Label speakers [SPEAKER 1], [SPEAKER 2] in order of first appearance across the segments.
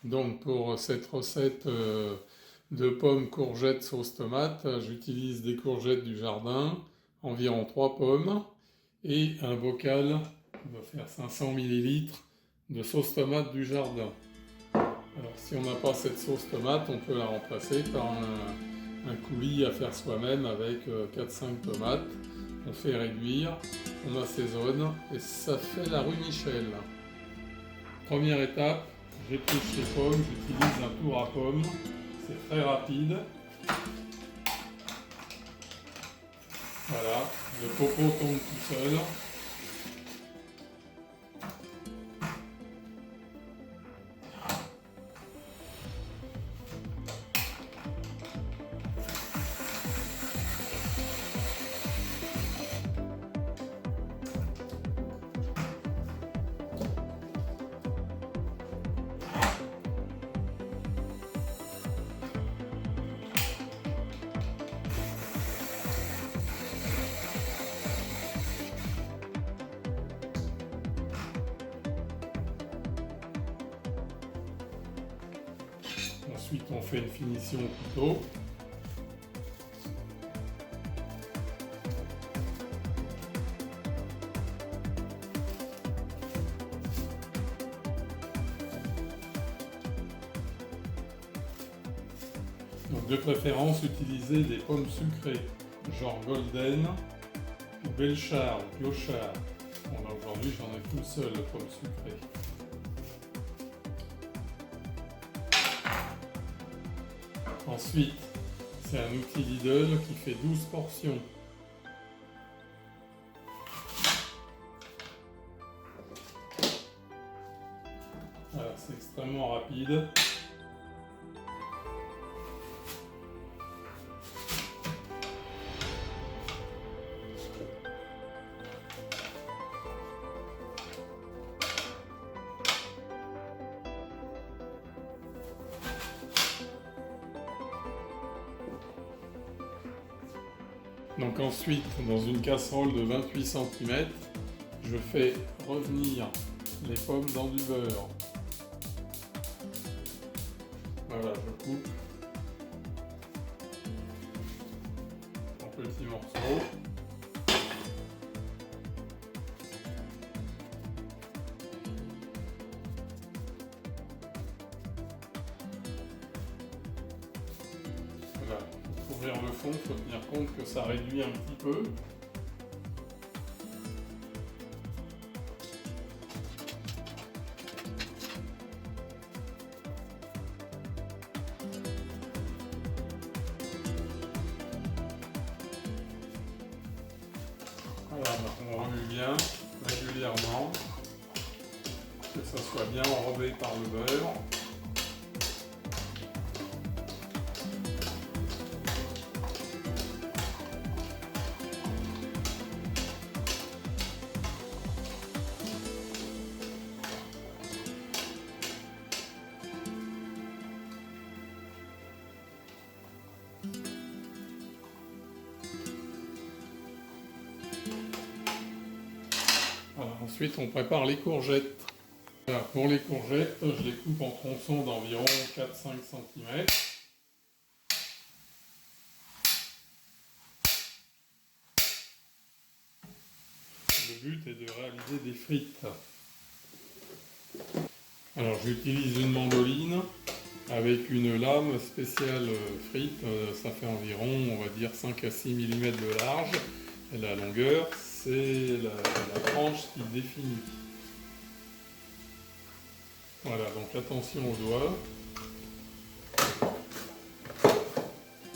[SPEAKER 1] Donc pour cette recette de pommes, courgettes, sauce tomate, j'utilise des courgettes du jardin, environ 3 pommes, et un bocal qui va faire 500 millilitres de sauce tomate du jardin. Alors si on n'a pas cette sauce tomate, on peut la remplacer par un coulis à faire soi-même avec 4-5 tomates. On fait réduire, on assaisonne et ça fait la rue Michel. Première étape, j'épluche les pommes, j'utilise un tour à pommes, c'est très rapide. Voilà, le copeau tombe tout seul. Ensuite, on fait une finition au couteau. Donc, de préférence, utilisez des pommes sucrées, genre Golden, ou Belchar, ou Piochard. Bon, là aujourd'hui, j'en ai qu'une seule de pommes sucrées. Ensuite, c'est un outil Lidl qui fait 12 portions. Voilà, c'est extrêmement rapide. Donc ensuite, dans une casserole de 28 cm, je fais revenir les pommes dans du beurre. Voilà, je coupe en petits morceaux. Voilà, pour couvrir le fond, il faut tenir compte que ça réduit un petit peu. Voilà, on remue bien, régulièrement, que ça soit bien enrobé par le beurre. Voilà, ensuite, on prépare les courgettes. Voilà, pour les courgettes, je les coupe en tronçons d'environ 4-5 cm. Le but est de réaliser des frites. Alors j'utilise une mandoline avec une lame spéciale frite. Ça fait environ, on va dire, 5 à 6 mm de large. Et la longueur, c'est la tranche qui définit. Voilà, donc attention aux doigts.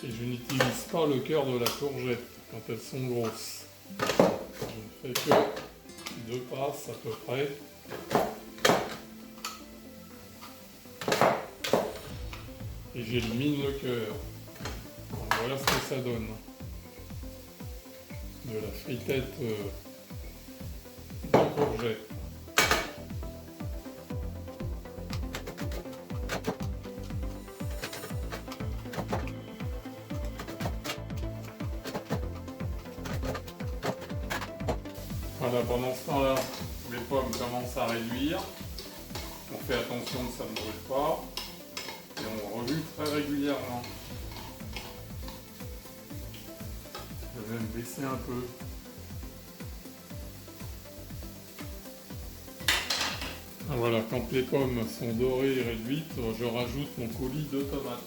[SPEAKER 1] Et je n'utilise pas le cœur de la courgette quand elles sont grosses. Je ne fais que 2 passes à peu près. Et j'élimine le cœur. Donc voilà ce que ça donne. De la fritette de courgette. Voilà, pendant ce temps-là, les pommes commencent à réduire. On fait attention que ça ne brûle pas. Et on remue très régulièrement. Je vais même baisser un peu. Voilà, quand les pommes sont dorées et réduites, je rajoute mon coulis de tomates.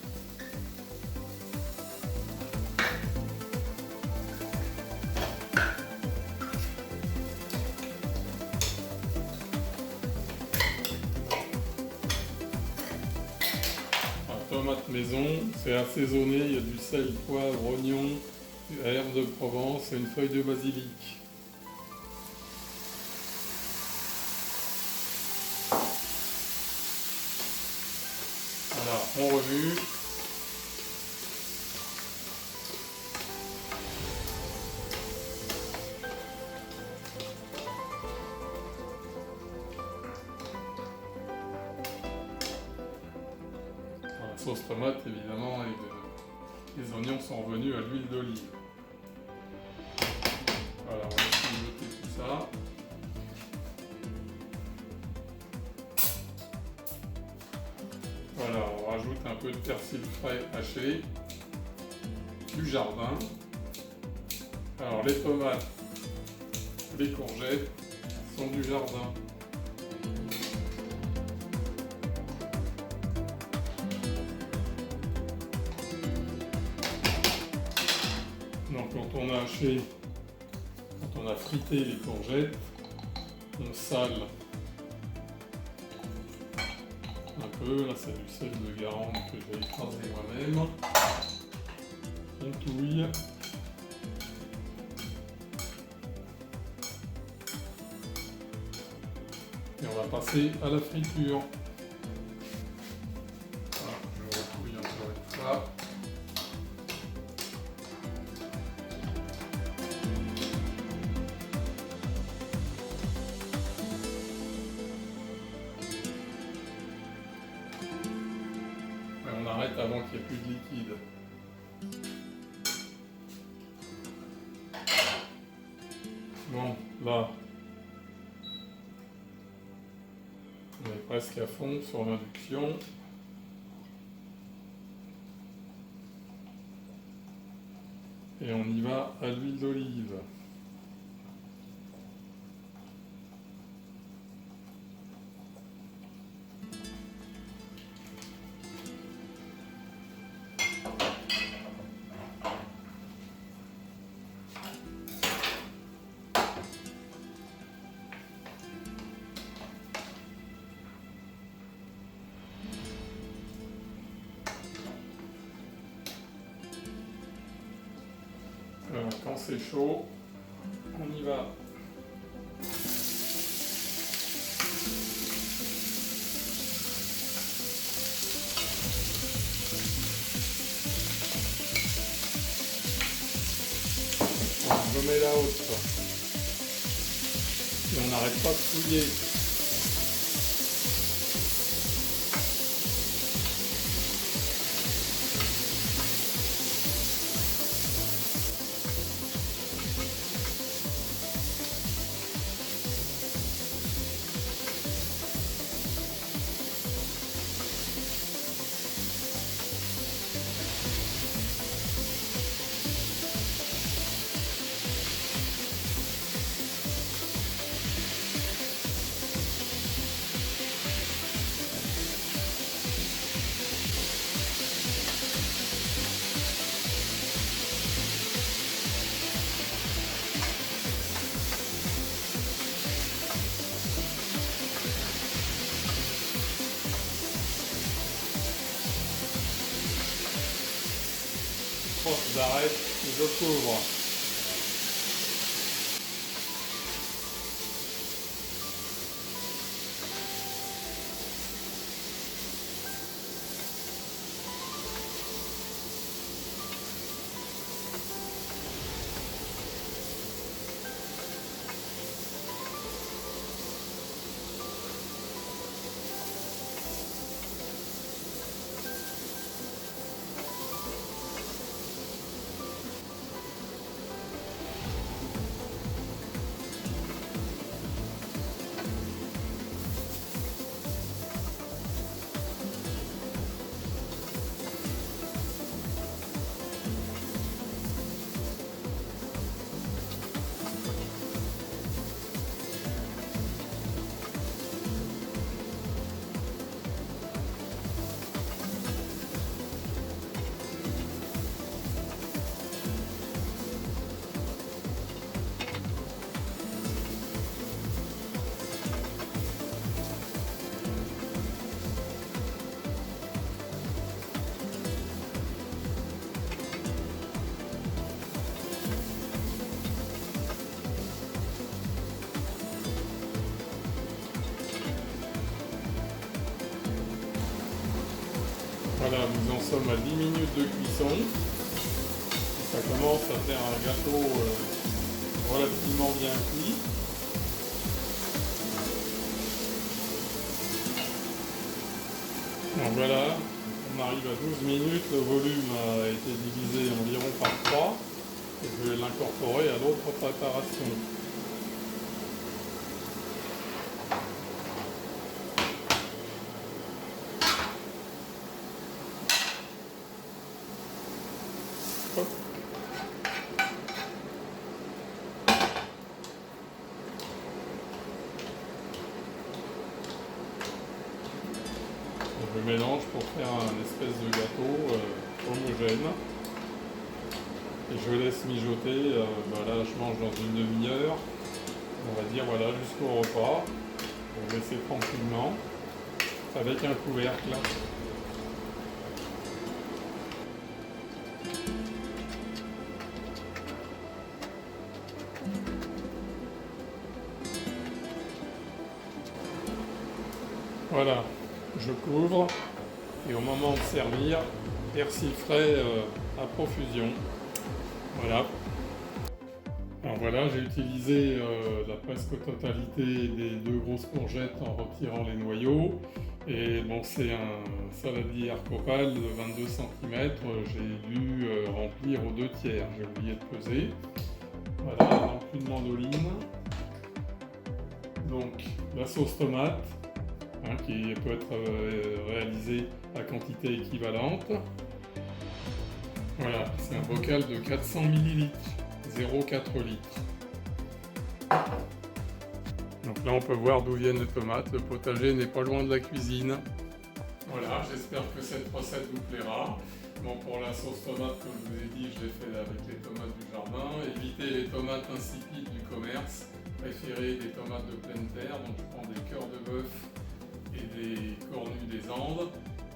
[SPEAKER 1] Tomate maison, c'est assaisonné, il y a du sel, poivre, oignon, herbe de Provence et une feuille de basilic. Voilà, on remue. La sauce tomate, évidemment, et les oignons sont revenus à l'huile d'olive. Voilà, on va mijoter tout ça. Voilà, on rajoute un peu de persil frais haché, du jardin. Alors les tomates, les courgettes sont du jardin. Donc quand on a haché, quand on a frité les courgettes, on sale un peu. Là c'est du sel de Guérande que je vais écraser moi-même. On touille. Et on va passer à la friture. Voilà, je retouille encore une fois. Et on arrête avant qu'il n'y ait plus de liquide. Bon, là, on est presque à fond sur l'induction. Et on y va à l'huile d'olive. Quand c'est chaud, on y va. On remet la haute. Et on n'arrête pas de fouiller. J'arrête et je couvre. Voilà, nous en sommes à 10 minutes de cuisson. Ça commence à faire un gâteau relativement bien cuit. Donc voilà, on arrive à 12 minutes, le volume a été divisé environ par 3 et je vais l'incorporer à l'autre préparation. Hop. Je mélange pour faire un espèce de gâteau homogène. Et je laisse mijoter, là je mange dans une demi-heure, on va dire voilà jusqu'au repas. Je vais laisser tranquillement avec un couvercle. Voilà, je couvre et au moment de servir, persil frais à profusion. Voilà. Alors voilà, j'ai utilisé la presque totalité des 2 grosses courgettes en retirant les noyaux. Et bon, c'est un saladier Arcopal de 22 cm. J'ai dû remplir aux 2 tiers. J'ai oublié de peser. Voilà, donc une mandoline. Donc la sauce tomate, qui peut être réalisée à quantité équivalente. Voilà, c'est un bocal de 400 ml. 0,4 litres. Donc là on peut voir d'où viennent les tomates, le potager n'est pas loin de la cuisine. Voilà, j'espère que cette recette vous plaira. Bon, pour la sauce tomate, comme je vous ai dit, je l'ai fait avec les tomates du jardin. Évitez les tomates insipides du commerce, préférez des tomates de pleine terre. Donc je prends des cœurs de bœuf et des cornus des Andes,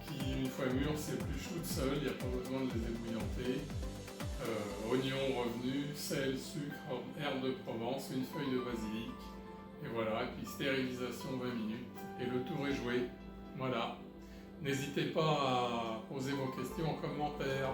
[SPEAKER 1] qui une fois mûrs s'épluchent toutes seules, il n'y a pas besoin de les ébouillanter. Oignons revenus, sel, sucre, herbe de Provence, une feuille de basilic, et voilà, et puis stérilisation 20 minutes, et le tour est joué. Voilà. N'hésitez pas à poser vos questions en commentaire.